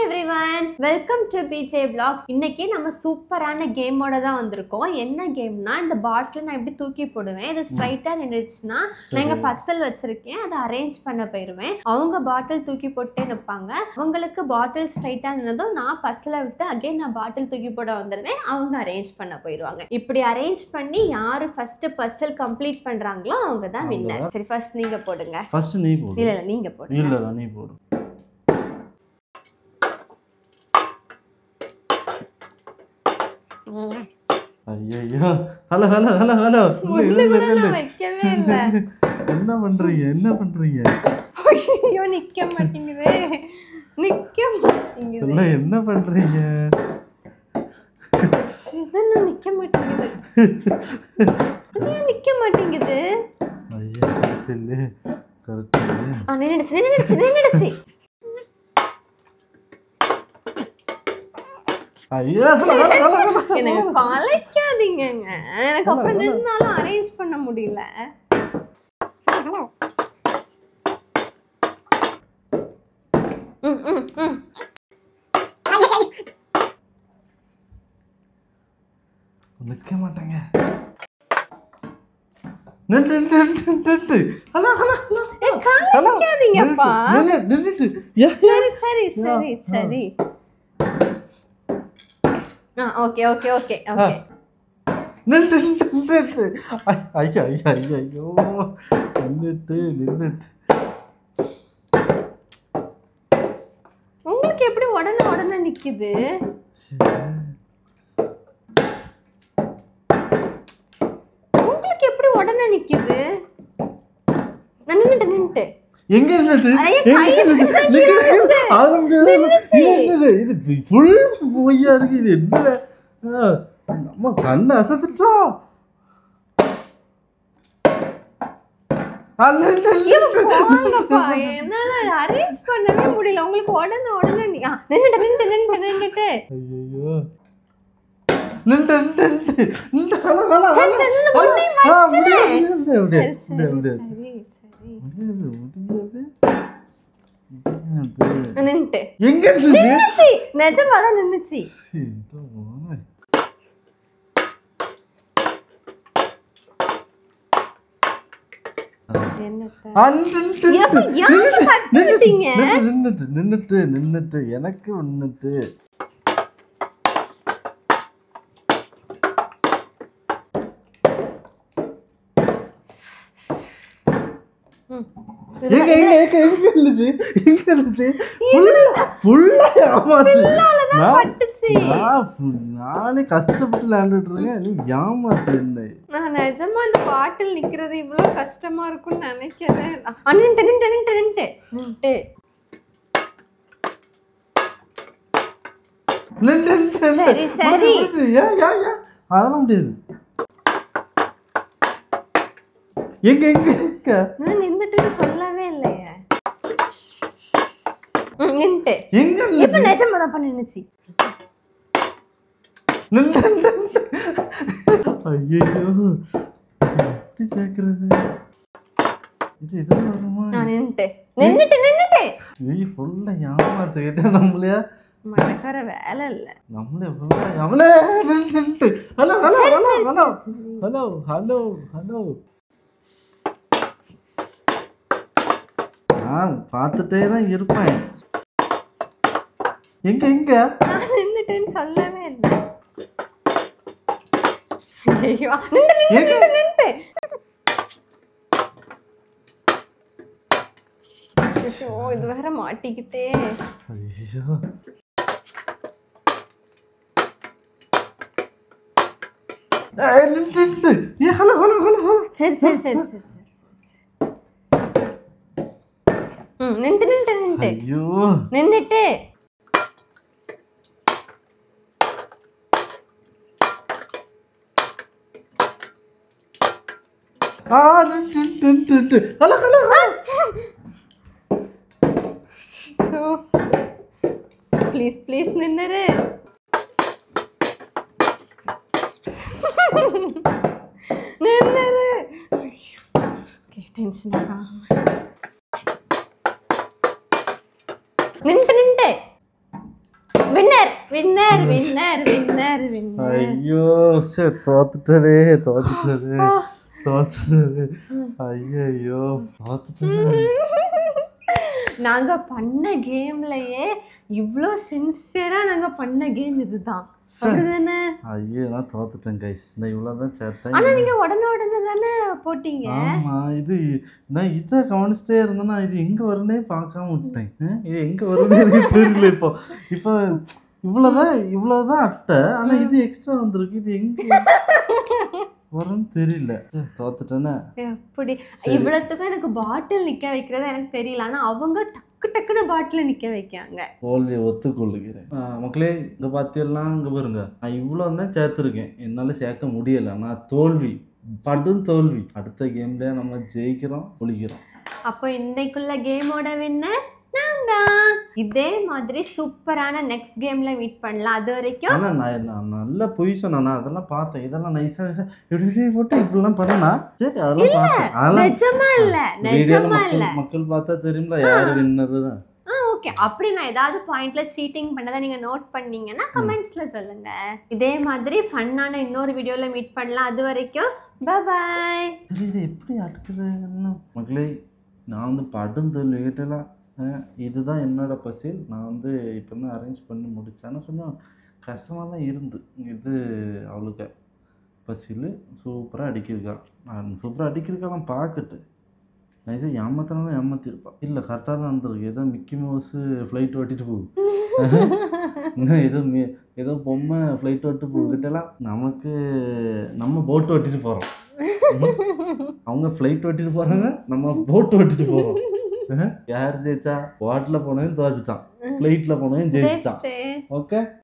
everyone, welcome to BJ Vlogs. இன்னைக்கு நம்ம சூப்பரான கேமோட தான் வந்திருக்கோம். என்ன கேம்னா இந்த பாட்டில் நான் இப்படி தூக்கி போடுவேன். இது ஸ்ட்ரைட்டா நின்னுச்சுன்னா நான் இங்க பசல் வச்சிருக்கேன். அதை அரேஞ்ச் பண்ண போயிருவேன். அவங்க பாட்டில் தூக்கி போட்டே நிப்பாங்க. அவங்களுக்கு பாட்டில் ஸ்ட்ரைட்டா நின்னதும் நான் பசலை விட்டு அகைன் நான் பாட்டில் தூக்கி போட வந்துடுவேன். அவங்க அரேஞ்ச் பண்ண போயிருவாங்க. இப்படி அரேஞ்ச் பண்ணி யாரு ஃபர்ஸ்ட் பசல் கம்ப்ளீட் பண்றாங்களோ அவங்க தான் வின்னர். சரி ஃபர்ஸ்ட் நீங்க போடுங்க. ஃபர்ஸ்ட் நீ போடு. இல்ல நீங்க போடுங்க. இல்ல நீ போடு. ஐயோ ஹலோ ஹலோ ஹலோ ஹலோ வைக்கவே இல்ல. என்ன பண்றீங்க ஐயோ நிக்க மாட்டேங்குதே. என்ன பண்றீங்க? இதெல்லாம் நிக்க மாட்டேங்குது. ஐயா தெரியல. கரெக்ட். நின்னுடுச்சு. ஐயா எனக்கு கலைக்காதீங்க. எனக்கு அப்ப நின்னாலும் அரேஞ்ச் பண்ண முடியல. நிக்க மாட்டாங்க. கலைக்காதீங்கப்பா. சரி ஓகே ஓகே ஓகே ஓகே. ஐயோ உங்களுக்கு எப்படி உடனே நிக்குது? உங்களுக்கு எப்படி உடனே நிக்குது? நான் நின்னுட்டு எங்க இருந்துட்டு இது ஃபுல் பொய்யா இருக்கு. இது என்ன நம்ம கண்ணு அசத்துட்டா. என்னால அரேஞ்ச் பண்ணவே முடியல. உங்களுக்கு உடனே நின்னுட்டு ஐயோ நிஜமாதான் நின்னுச்சு. நின்னுட்டு எனக்கு ஒன்னுட்டு நானே கஷ்டப்பட்டு விளையாண்டுட்டு இருக்கேன். நீ ஏமாத்து என்ன? நான் நிஜமா இந்த பாட்டில் நிக்கிறது இவ்வளவு கஷ்டமா இருக்கும்னு நினைக்கிறேன். அதெல்லாம் முடியாது. எங்க நான் நின்னுட்டு சொல்லவே இல்லையே. நின்னுட்டு எங்க இப்ப நிஜமாதான் பண்ணிச்சு. ஐயோ எப்படி சேர்க்கறது? நான் நின்னுட்டு நீ ஃபுல்லா ஏமாத்துக்கிட்ட நம்மளையா? மறக்கிற வேலை இல்ல. நம்மளே ஃபுல்லா hello hello hello hello hello hello hello நான் பார்த்துட்டே தான் இருப்பேன். எங்க நான் நின்னுட்டேன்னு சொல்லவே இல்லை. ஐயோ நின்னுட்டு இது வேற மாட்டிக்கிட்டே. ஐயோ ஹலோ ஹலோ ஹலோ ஹலோ சரி நின்னுட்டு ஐயோ நின்னுட்டு ஹலோ ஹலோ ப்ளீஸ் நின்னுரு. டென்ஷன் ஆகாம நின்னுட்டு வின்னர் வின்னர் வின்னர் வின்னர். ஐயோ சரி தோத்துட்டே தோத்துட்டே ஐயோ தோத்துட்டே. நாங்க பண்ண கேம்லயே இவ்ளோ சின்சியரா நாங்க பண்ண கேம் இதுதான். அப்படிதானே? ஐயோ நான் தோத்துட்டேன் கைஸ். நான் இவ்வளவுதான் சேர்த்தேன். ஆனா நீங்க உடனே தானே போட்டீங்க. ஆமா இது நான் இதை கவனிச்சிட்டே இருந்தேன்னா இது எங்க வரும்னே பார்க்காம விட்டேன். இது எங்க வரும்னு எனக்கு தெரியல. இப்போ இவ்வளவுதான் அட்டை. ஆனா இது எக்ஸ்ட்ரா வந்திருக்கு. இது எங்க வரும்னு தெரியல. தோத்துட்டேன்னா எப்படி இவ்வளவுக்கும் எனக்கு பாட்டில் நிக்க வைக்கிறது எனக்கு தெரியல. ஆனா அவங்க டக்குன்னு பாட்டில் நிக்க வைக்காங்க. தோல்வியை ஒத்துக்கொள்ளுகிறேன். மக்களே இங்க பார்த்தீங்கன்னா இங்க பாருங்க, நான் இவ்வளவு தான் சேர்த்துருக்கேன். என்னால சேர்க்க முடியல. நான் தோல்வி படும் தோல்வி. அடுத்த கேம்ல நம்ம ஜெயிக்கிறோம் ஒழிக்கிறோம். அப்போ இன்னைக்குள்ள கேமோட வின்னர் நான் தான். இதே மாதிரி சூப்பரான நெக்ஸ்ட் கேம்ல மீட் பண்ணலாம். அது வரைக்கும் ஆனா நான் நல்ல பொய் சொன்னா அதெல்லாம் பார்த்தேன். இதெல்லாம் நைஸா எப்படி போட்டு இப்படிலாம் பண்ணனா சரி அதெல்லாம் பார்த்தேன். நிஜமா இல்ல மக்கள் பார்த்தா தெரியும்ல யாரு வின்னரு. ஓகே, அப்படி நான் ஏதாவது பாயிண்ட்ல சீட்டிங் பண்ணதை நீங்க நோட் பண்ணீங்கன்னா கமெண்ட்ஸ்ல சொல்லுங்க. இதே மாதிரி ஃபன்னான இன்னொரு வீடியோல மீட் பண்ணலாம். அது வரைக்கும் பை பை. இது எப்படி அடுக்குது மக்களே? நான் படும் தோல்வி கேட்டலாம். இதுதான் என்னோட பசில். நான் இப்போ தான் அரேஞ்ச் பண்ணி முடித்தேன். ஆனால் கொஞ்சம் கஷ்டமாக தான் இருந்து. இது அவளுக்கு பசில் சூப்பராக அடிக்கிருக்கா. நான் சூப்பராக அடிக்கிருக்காலாம் பார்க்கட்டு. நான் இதை ஏமாத்தினாலும் ஏமாத்திருப்பான். இல்லை கரெக்டாக தான் இருந்திருக்கு. ஏதோ மிக்கி மவுஸு ஃப்ளைட் ஓட்டிட்டு போகுது. இன்னும் ஏதோ பொம்மை ஃப்ளைட் ஓட்டு போகிட்டலாம். நம்ம போட்டு ஓட்டிட்டு போகிறோம். அவங்க ஃப்ளைட் ஓட்டிட்டு போகிறாங்க, நம்ம போட்டு ஓட்டிட்டு போகிறோம். யார் ஜெயிச்சா? வாட்டில் போனவன் தோச்சிச்சான், ஃப்ளைட்டில் போனவன் ஜெயிச்சான். ஓகே.